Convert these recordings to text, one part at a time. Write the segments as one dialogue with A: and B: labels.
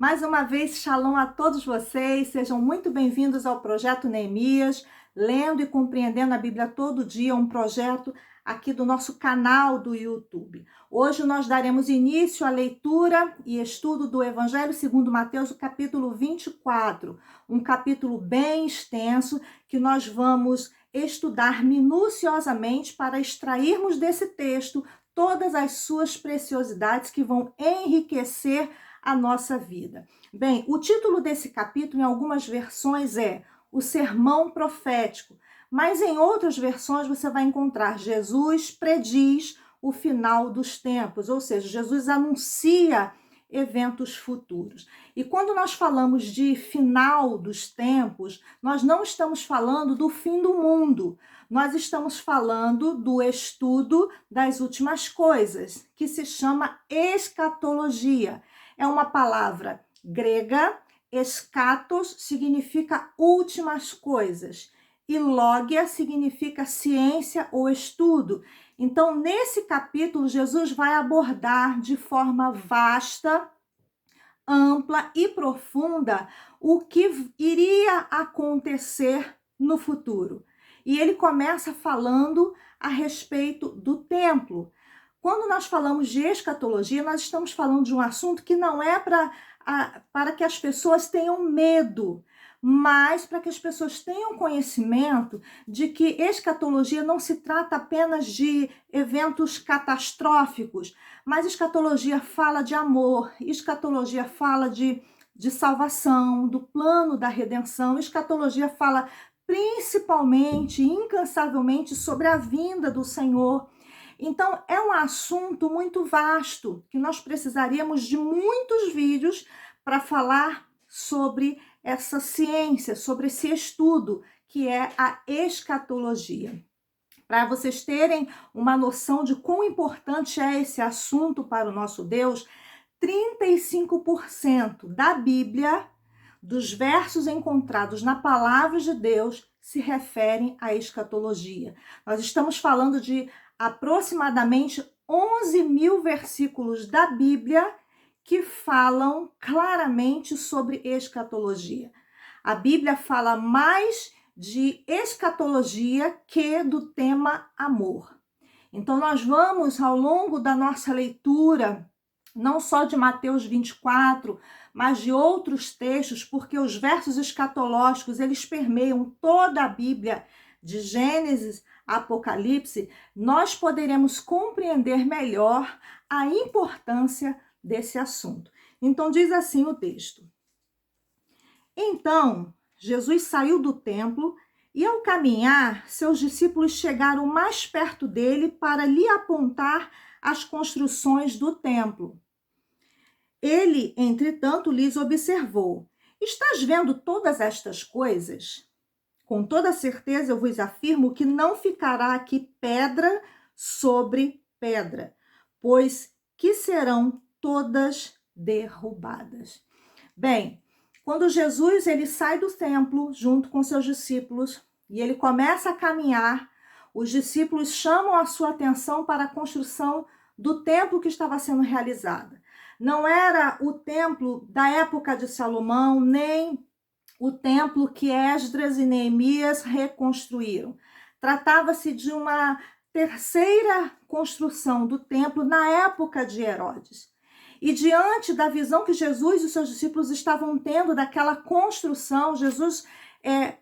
A: Mais uma vez, shalom a todos vocês, sejam muito bem-vindos ao Projeto Neemias, lendo e compreendendo a Bíblia todo dia, um projeto aqui do nosso canal do YouTube. Hoje nós daremos início à leitura e estudo do Evangelho segundo Mateus, o capítulo 24, um capítulo bem extenso que nós vamos estudar minuciosamente para extrairmos desse texto todas as suas preciosidades que vão enriquecer a nossa vida. Bem, o título desse capítulo em algumas versões é o Sermão Profético, mas em outras versões você vai encontrar Jesus prediz o final dos tempos, ou seja, Jesus anuncia eventos futuros. E quando nós falamos de final dos tempos, nós não estamos falando do fim do mundo, nós estamos falando do estudo das últimas coisas, que se chama escatologia. É uma palavra grega, eschatos significa últimas coisas e logia significa ciência ou estudo. Então, nesse capítulo, Jesus vai abordar de forma vasta, ampla e profunda o que iria acontecer no futuro. E ele começa falando a respeito do templo. Quando nós falamos de escatologia, nós estamos falando de um assunto que não é para que as pessoas tenham medo, mas para que as pessoas tenham conhecimento de que escatologia não se trata apenas de eventos catastróficos, mas escatologia fala de amor, escatologia fala de salvação, do plano da redenção, escatologia fala principalmente, incansavelmente, sobre a vinda do Senhor. Então, é um assunto muito vasto, que nós precisaríamos de muitos vídeos para falar sobre essa ciência, sobre esse estudo, que é a escatologia. Para vocês terem uma noção de quão importante é esse assunto para o nosso Deus, 35% da Bíblia, dos versos encontrados na palavra de Deus, se referem à escatologia. Nós estamos falando de aproximadamente 11 mil versículos da Bíblia que falam claramente sobre escatologia. A Bíblia fala mais de escatologia que do tema amor. Então, nós vamos, ao longo da nossa leitura, não só de Mateus 24, mas de outros textos, porque os versos escatológicos, eles permeiam toda a Bíblia, de Gênesis a Apocalipse, nós poderemos compreender melhor a importância desse assunto. Então, diz assim o texto. Então, Jesus saiu do templo e, ao caminhar, seus discípulos chegaram mais perto dele para lhe apontar as construções do templo. Ele, entretanto, lhes observou: estás vendo todas estas coisas? Com toda certeza eu vos afirmo que não ficará aqui pedra sobre pedra, pois que serão todas derrubadas. Bem, quando Jesus ele sai do templo junto com seus discípulos e ele começa a caminhar, os discípulos chamam a sua atenção para a construção do templo que estava sendo realizada. Não era o templo da época de Salomão, nem o templo que Esdras e Neemias reconstruíram. Tratava-se de uma terceira construção do templo na época de Herodes. E diante da visão que Jesus e os seus discípulos estavam tendo daquela construção, Jesus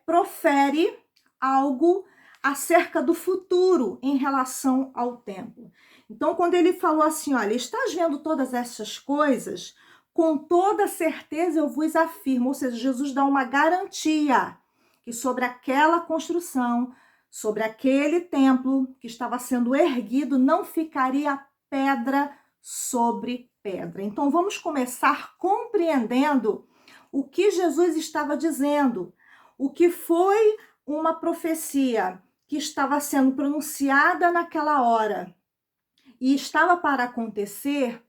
A: profere algo acerca do futuro em relação ao templo. Então, quando ele falou assim, olha, estás vendo todas essas coisas? Com toda certeza eu vos afirmo, ou seja, Jesus dá uma garantia que sobre aquela construção, sobre aquele templo que estava sendo erguido, não ficaria pedra sobre pedra. Então, vamos começar compreendendo o que Jesus estava dizendo, o que foi uma profecia que estava sendo pronunciada naquela hora e estava para acontecer.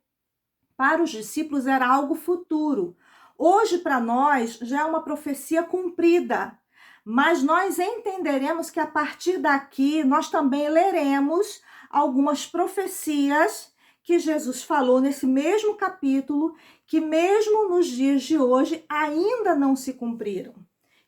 A: Para os discípulos era algo futuro. Hoje, para nós, já é uma profecia cumprida. Mas nós entenderemos que a partir daqui, nós também leremos algumas profecias que Jesus falou nesse mesmo capítulo, que mesmo nos dias de hoje ainda não se cumpriram.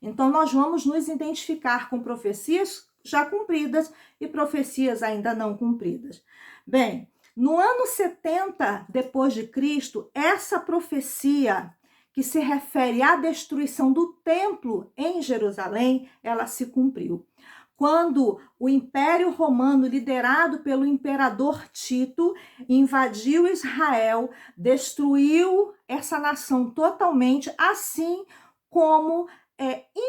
A: Então, nós vamos nos identificar com profecias já cumpridas e profecias ainda não cumpridas. Bem, no ano 70 depois de Cristo, essa profecia que se refere à destruição do templo em Jerusalém, ela se cumpriu. Quando o Império Romano, liderado pelo imperador Tito, invadiu Israel, destruiu essa nação totalmente, assim como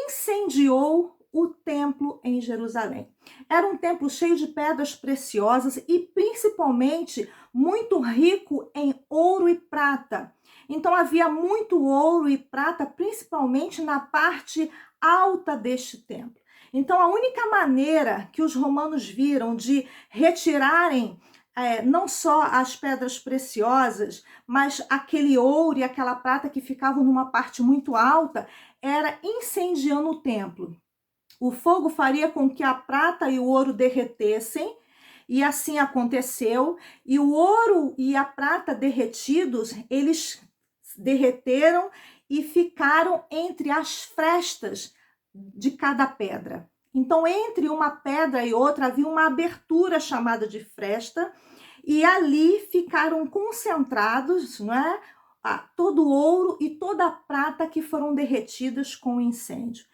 A: incendiou o templo em Jerusalém. Era um templo cheio de pedras preciosas e principalmente muito rico em ouro e prata. Então havia muito ouro e prata, principalmente na parte alta deste templo. Então a única maneira que os romanos viram de retirarem não só as pedras preciosas, mas aquele ouro e aquela prata que ficavam numa parte muito alta, era incendiando o templo. O fogo faria com que a prata e o ouro derretessem, e assim aconteceu, e o ouro e a prata derretidos, eles derreteram e ficaram entre as frestas de cada pedra. Então, entre uma pedra e outra havia uma abertura chamada de fresta, e ali ficaram concentrados, não é? Todo o ouro e toda a prata que foram derretidas com o incêndio.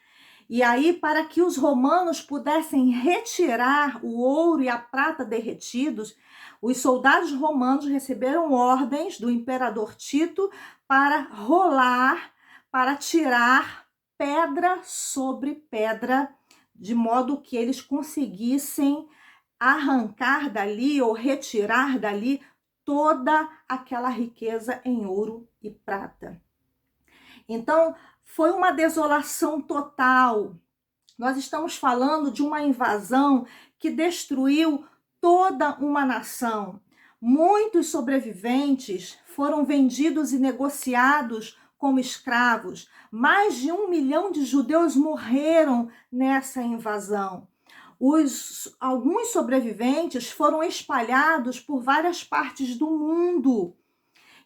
A: E aí, para que os romanos pudessem retirar o ouro e a prata derretidos, os soldados romanos receberam ordens do imperador Tito para rolar, para tirar pedra sobre pedra, de modo que eles conseguissem arrancar dali ou retirar dali toda aquela riqueza em ouro e prata. Então, foi uma desolação total. Nós estamos falando de uma invasão que destruiu toda uma nação. Muitos sobreviventes foram vendidos e negociados como escravos. Mais de 1 milhão de judeus morreram nessa invasão. Alguns sobreviventes foram espalhados por várias partes do mundo.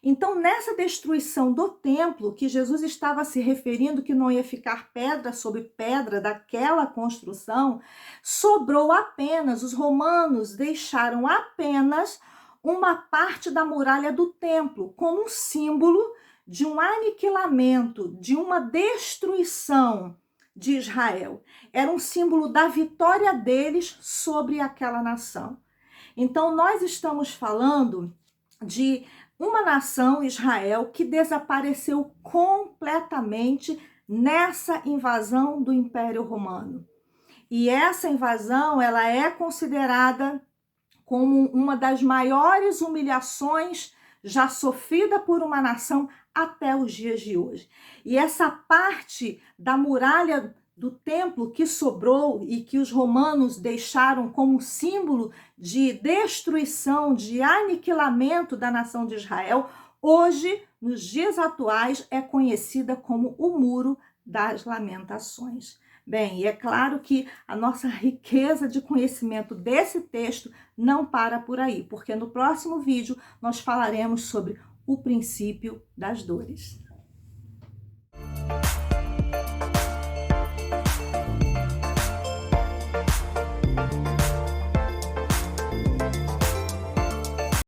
A: Então, nessa destruição do templo, que Jesus estava se referindo que não ia ficar pedra sobre pedra daquela construção, sobrou apenas, os romanos deixaram apenas uma parte da muralha do templo, como um símbolo de um aniquilamento, de uma destruição de Israel. Era um símbolo da vitória deles sobre aquela nação. Então, nós estamos falando de uma nação, Israel, que desapareceu completamente nessa invasão do Império Romano. E essa invasão, ela é considerada como uma das maiores humilhações já sofrida por uma nação até os dias de hoje. E essa parte da muralha do templo que sobrou e que os romanos deixaram como símbolo de destruição, de aniquilamento da nação de Israel, hoje, nos dias atuais, é conhecida como o Muro das Lamentações. Bem, e é claro que a nossa riqueza de conhecimento desse texto não para por aí, porque no próximo vídeo nós falaremos sobre o princípio das dores.